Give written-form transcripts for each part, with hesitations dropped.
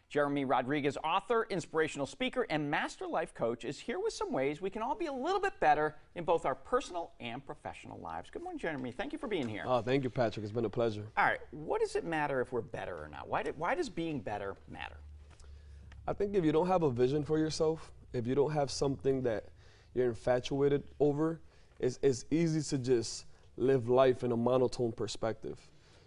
Jeremy Rodriguez, author, inspirational speaker, and master life coach, is here with some ways we can all be a little bit better in both our personal and professional lives. Good morning, Jeremy. Thank you for being here. Oh, thank you, Patrick. It's been a pleasure. All right. What does it matter if we're better or not? Why does being better matter? I think if you don't have a vision for yourself, if you don't have something that you're infatuated over, it's easy to just live life in a monotone perspective.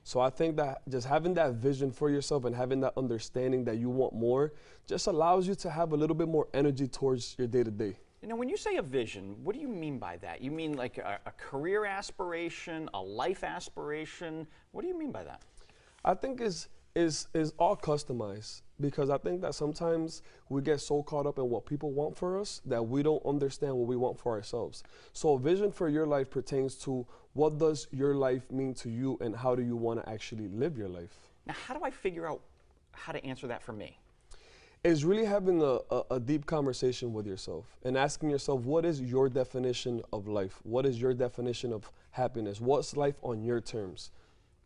So I think that just having that vision for yourself and having that understanding that you want more just allows you to have a little bit more energy towards your day-to-day. You know, when you say a vision, what do you mean by that? You mean like a career aspiration, a life aspiration? What do you mean by that? I think is all customized, because I think that sometimes we get so caught up in what people want for us that we don't understand what we want for ourselves. So a vision for your life pertains to what does your life mean to you and how do you want to actually live your life. Now, how do I figure out how to answer that for me? It's really having a deep conversation with yourself and asking yourself, what is your definition of life? What is your definition of happiness? What's life on your terms?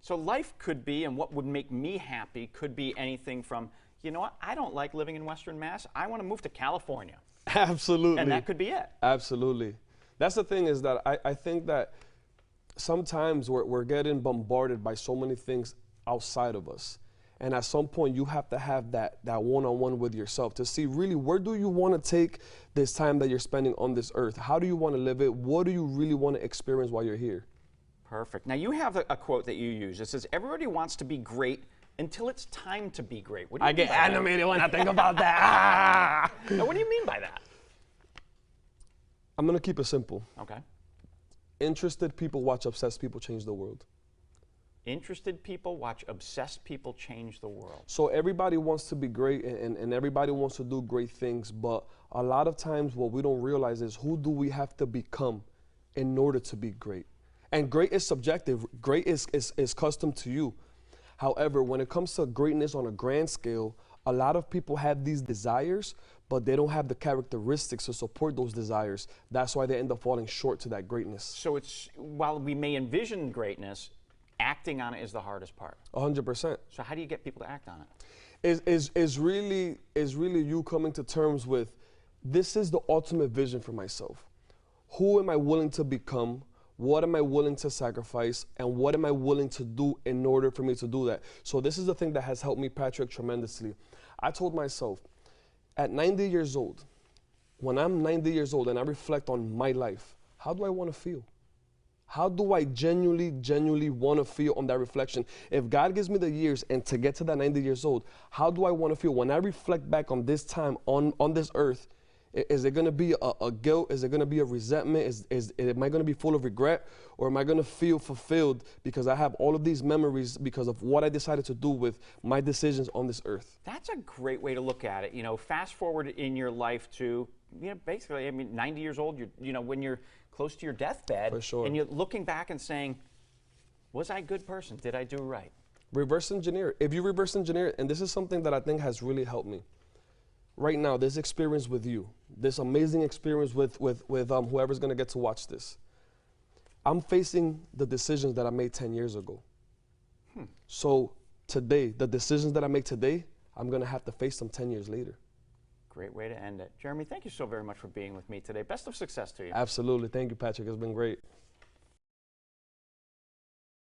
So life could be, and what would make me happy could be anything from, you know what, I don't like living in Western Mass. I want to move to California. Absolutely. And that could be it. Absolutely. That's the thing, is that I think that sometimes we're getting bombarded by so many things outside of us. And at some point, you have to have that one-on-one with yourself to see really where do you want to take this time that you're spending on this earth? How do you want to live it? What do you really want to experience while you're here? Perfect. Now, you have a quote that you use. It says, everybody wants to be great until it's time to be great. What do you mean get by that? animated when I think about that. Now, what do you mean by that? I'm going to keep it simple. Okay. Interested people watch obsessed people change the world. Interested people watch obsessed people change the world. So everybody wants to be great and everybody wants to do great things, but a lot of times what we don't realize is who do we have to become in order to be great? And great is subjective. Great is custom to you. However, when it comes to greatness on a grand scale, a lot of people have these desires, but they don't have the characteristics to support those desires. That's why they end up falling short to that greatness. So it's, while we may envision greatness, acting on it is the hardest part. 100%. So how do you get people to act on it? Is really you coming to terms with, this is the ultimate vision for myself. Who am I willing to become? What am I willing to sacrifice, and what am I willing to do in order for me to do that? So this is the thing that has helped me, Patrick, tremendously. I told myself, at 90 years old, when I'm 90 years old and I reflect on my life, how do I want to feel? How do I genuinely want to feel on that reflection? If God gives me the years and to get to that 90 years old, how do I want to feel when I reflect back on this time on this earth? Is it going to be a guilt? Is it going to be a resentment? Am I going to be full of regret? Or am I going to feel fulfilled because I have all of these memories because of what I decided to do with my decisions on this earth? That's a great way to look at it. You know, fast forward in your life to, you know, basically, I mean, 90 years old, you know, when you're close to your deathbed. For sure. And you're looking back and saying, was I a good person? Did I do right? Reverse engineer. If you reverse engineer, and this is something that I think has really helped me. Right now, this experience with you, this amazing experience with whoever's going to get to watch this, I'm facing the decisions that I made 10 years ago. So today, the decisions that I make today, I'm going to have to face them 10 years later. Great way to end it. Jeremy, thank you so very much for being with me today. Best of success to you. Absolutely. Thank you, Patrick. It's been great.